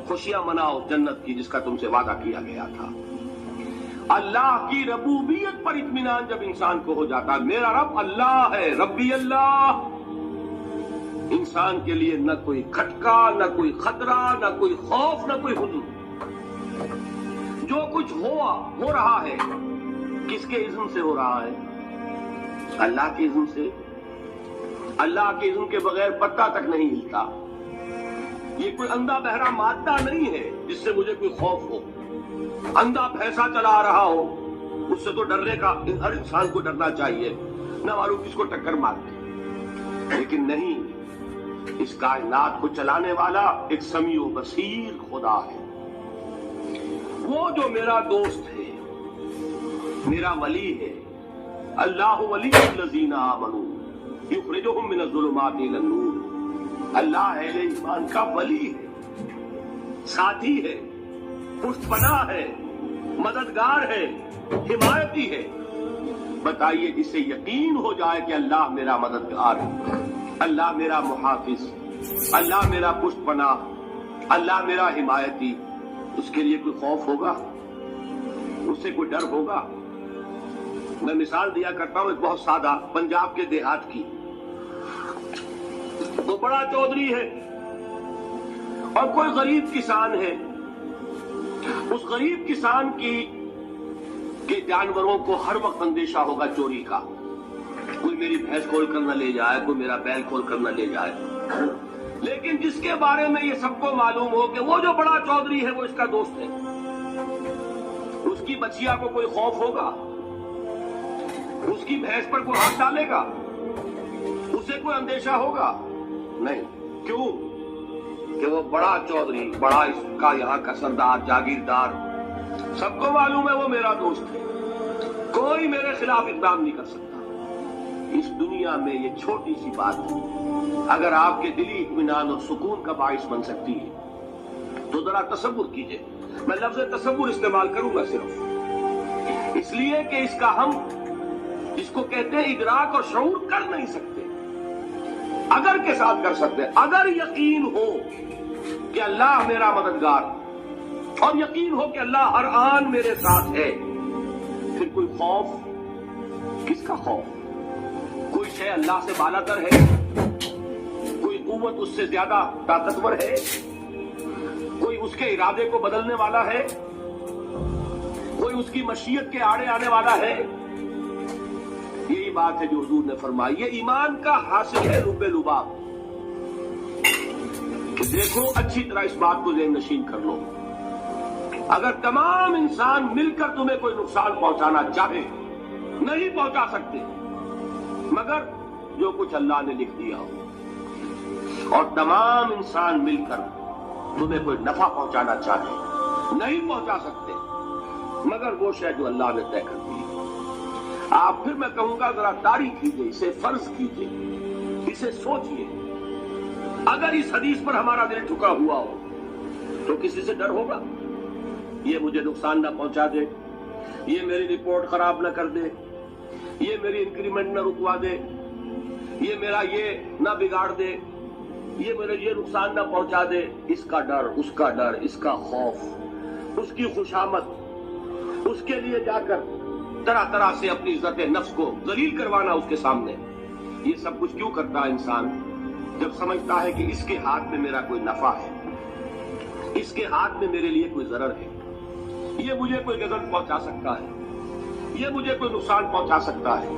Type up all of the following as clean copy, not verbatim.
खुशियां मनाओ जन्नत की जिसका तुमसे वादा किया गया था। अल्लाह की रबूबियत पर इत्मीनान जब इंसान को हो जाता है, मेरा रब अल्लाह है, रब्बी अल्लाह, इंसान के लिए न कोई खटका, न कोई खतरा, न कोई खौफ, न कोई हुजूर। जो कुछ हो रहा है किसके इज़्न से हो रहा है? अल्लाह के इज़्न से। अल्लाह के इज़्न के बगैर पत्ता तक नहीं हिलता। ये कोई अंधा बहरा मादा नहीं है जिससे मुझे कोई खौफ हो। अंधा भैंसा चला रहा हो उससे तो डरने का हर इंसान को डरना चाहिए, न मालूम किसको टक्कर मार दे। लेकिन नहीं, इस कायनात को चलाने वाला एक समीओ बसीर खुदा है। वो जो मेरा दोस्त है, मेरा वली है। अल्लाह वलियुल्लज़ीना आमनू युखरिजुहुम मिनज़्ज़ुलुमाति इलन-नूर। अल्लाह अहले ईमान का वली है, साथी है, पुष्टपनाह है, मददगार है, हिमायती है। बताइए, जिससे यकीन हो जाए कि अल्लाह मेरा मददगार है, अल्लाह मेरा मुहाफिज, अल्लाह मेरा पुष्टपनाह, अल्लाह मेरा हिमायती, उसके लिए कोई खौफ होगा? उससे कोई डर होगा? मैं मिसाल दिया करता हूं एक बहुत सादा, पंजाब के देहात की। तो बड़ा चौधरी है और कोई गरीब किसान है। उस गरीब किसान के जानवरों को हर वक्त अंदेशा होगा चोरी का। कोई मेरी भैंस खोल कर न ले जाए, कोई मेरा बैल खोल कर न ले जाए। लेकिन जिसके बारे में ये सबको मालूम हो कि वो जो बड़ा चौधरी है वो इसका दोस्त है, उसकी बच्चिया को कोई खौफ होगा? उसकी भैंस पर कोई हाथ डालेगा? उसे कोई अंदेशा होगा? नहीं। क्यों? कि वो बड़ा चौधरी, बड़ा इसका यहाँ का सरदार, जागीरदार, सबको मालूम है वो मेरा दोस्त है, कोई मेरे खिलाफ इकदाम नहीं कर सकता। इस दुनिया में ये छोटी सी बात अगर आपके दिली इत्मीनान और सुकून का बाइस बन सकती है तो जरा तसव्वुर कीजिए। मैं लफ्ज़ तसव्वुर इस्तेमाल करूंगा सिर्फ इसलिए कि इसका हम इसको कहते हैं इदराक और शऊर कर नहीं सकते, अगर के साथ कर सकते। अगर यकीन हो कि अल्लाह मेरा मददगार और यकीन हो कि अल्लाह हर आन मेरे साथ है, फिर कोई खौफ, किसका खौफ? कोई शय अल्लाह से बालातर है? कोई कुव्वत उससे ज्यादा ताकतवर है? कोई उसके इरादे को बदलने वाला है? कोई उसकी मशीयत के आड़े आने वाला है? यही बात है जो हुजूर ने फरमाई। ये ईमान का हासिल है रुबे लुबाब। देखो, अच्छी तरह इस बात को ज़हन नशीन कर लो। अगर तमाम इंसान मिलकर तुम्हें कोई नुकसान पहुंचाना चाहे, नहीं पहुंचा सकते, मगर जो कुछ अल्लाह ने लिख दिया हो। और तमाम इंसान मिलकर तुम्हें कोई नफा पहुंचाना चाहे, नहीं पहुंचा सकते, मगर वो शय जो अल्लाह ने तय कर दी। आप फिर मैं कहूंगा जरा तारीफ कीजिए, इसे फर्ज कीजिए, इसे सोचिए। अगर इस हदीस पर हमारा दिल झुका हुआ हो तो किसी से डर होगा? ये मुझे नुकसान ना पहुंचा दे, ये मेरी रिपोर्ट खराब ना कर दे, ये मेरी इंक्रीमेंट ना रुकवा दे, ये मेरा ये ना बिगाड़ दे, ये मेरे ये नुकसान ना पहुंचा दे। इसका डर, उसका डर, इसका खौफ, उसकी खुशामद, उसके लिए जाकर तरह तरह से अपनी इज्जत नफ्स को जलील करवाना उसके सामने। ये सब कुछ क्यों करता है इंसान? जब समझता है कि इसके हाथ में मेरा कोई नफा है, इसके हाथ में मेरे लिए कोई जरर है, ये मुझे कोई गजब पहुंचा सकता है, ये मुझे कोई नुकसान पहुंचा सकता है,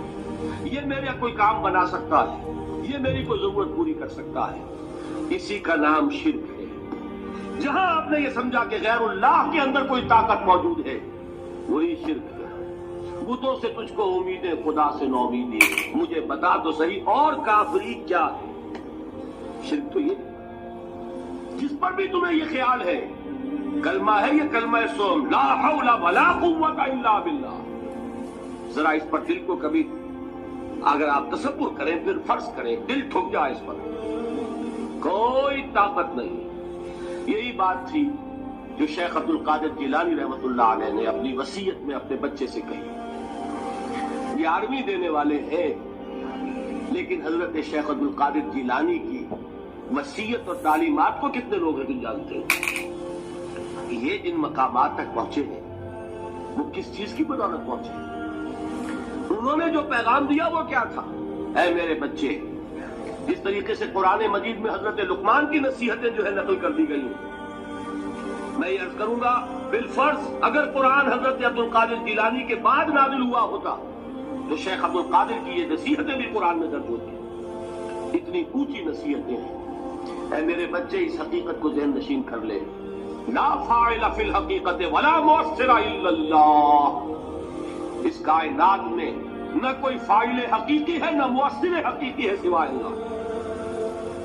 ये मेरा कोई काम बना सकता है, ये मेरी कोई जरूरत पूरी कर सकता है। इसी का नाम शिर्क है। जहां आपने ये समझा कि गैरुल्लाह के अंदर कोई ताकत मौजूद है, वही शिर्क है। बुतों से तुझको उम्मीदें, खुदा से नौमीदी, मुझे बता तो सही और काफरी क्या है? शिर्क तो ये जिस पर भी तुम्हें ये ख्याल है, कलमा है ये कलमा सोम, ला हौला वला कुव्वता इल्ला बिल्लाह। जरा इस पर दिल को कभी अगर आप तसव्वुर करें, फिर फर्ज करें, दिल ठुक जाए इस पर, कोई ताकत नहीं। यही बात थी जो शेख अब्दुल कादिर जिलानी रहमतुल्लाह अलैह ने अपनी वसीयत में अपने बच्चे से कही। 11वीं देने वाले हैं, लेकिन हजरत शेख अब्दुल कादिर जिलानी की वसीयत और तालीमात को कितने लोग हैं जानते हैं? یہ جن مقامات تک پہنچے ہیں وہ کس چیز کی بدولت پہنچے؟ انہوں نے جو پیغام دیا وہ کیا تھا؟ اے میرے بچے، جس طریقے سے قرآن مجید میں حضرت لقمان کی نصیحتیں جو ہے نقل کر دی گئی ہیں، میں یہ عرض کروں گا بالفرض اگر قرآن حضرت عبد القادر جیلانی کے بعد نازل ہوا ہوتا تو شیخ عبد القادر کی یہ نصیحتیں بھی قرآن میں درج ہوتی. اتنی اونچی نصیحتیں ہیں. اے میرے بچے، اس حقیقت کو ذہن نشین کر لے، لا فاعل فی الحقیقت ولا مؤثر الا اللہ. اس کائنات میں نہ کوئی فاعل حقیقی ہے نہ مؤثر حقیقی ہے سوائے اللہ.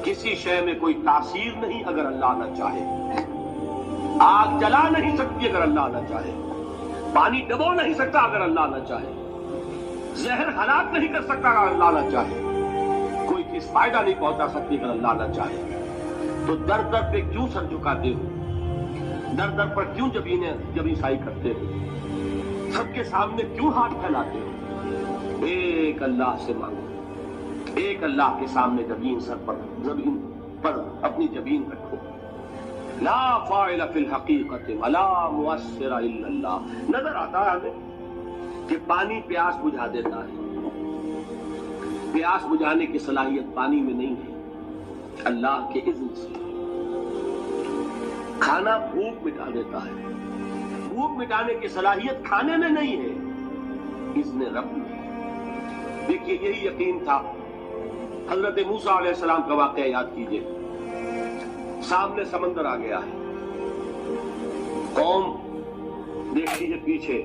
کسی شے میں کوئی تاثیر نہیں اگر اللہ نہ چاہے. آگ جلا نہیں سکتی اگر اللہ نہ چاہے. پانی ڈبو نہیں سکتا اگر اللہ نہ چاہے. زہر ہلاک نہیں کر سکتا اگر اللہ نہ چاہے. کوئی چیز فائدہ نہیں پہنچا سکتی اگر اللہ نہ چاہے. تو در در پہ کیوں سر جھکاتے ہو؟ در در پر کیوں جبیں سائی کرتے ہو؟ سب کے سامنے کیوں ہاتھ پھیلاتے ہو؟ ایک اللہ سے مانگو. ایک اللہ کے سامنے زمین پر اپنی جبین رکھو. لا فاعل فی الحقیقت ولا مؤثر الا اللہ. نظر آتا ہے ہمیں کہ پانی پیاس بجھا دیتا ہے. پیاس بجھانے کی صلاحیت پانی میں نہیں ہے، اللہ کے اذن سے. کھانا بھوک مٹا دیتا ہے. بھوک مٹانے کی صلاحیت کھانے میں نہیں ہے، اذن رب میں. دیکھیے یہی یقین تھا. حضرت موسیٰ علیہ السلام کا واقعہ یاد کیجئے. سامنے سمندر آ گیا ہے، قوم دیکھتی ہے پیچھے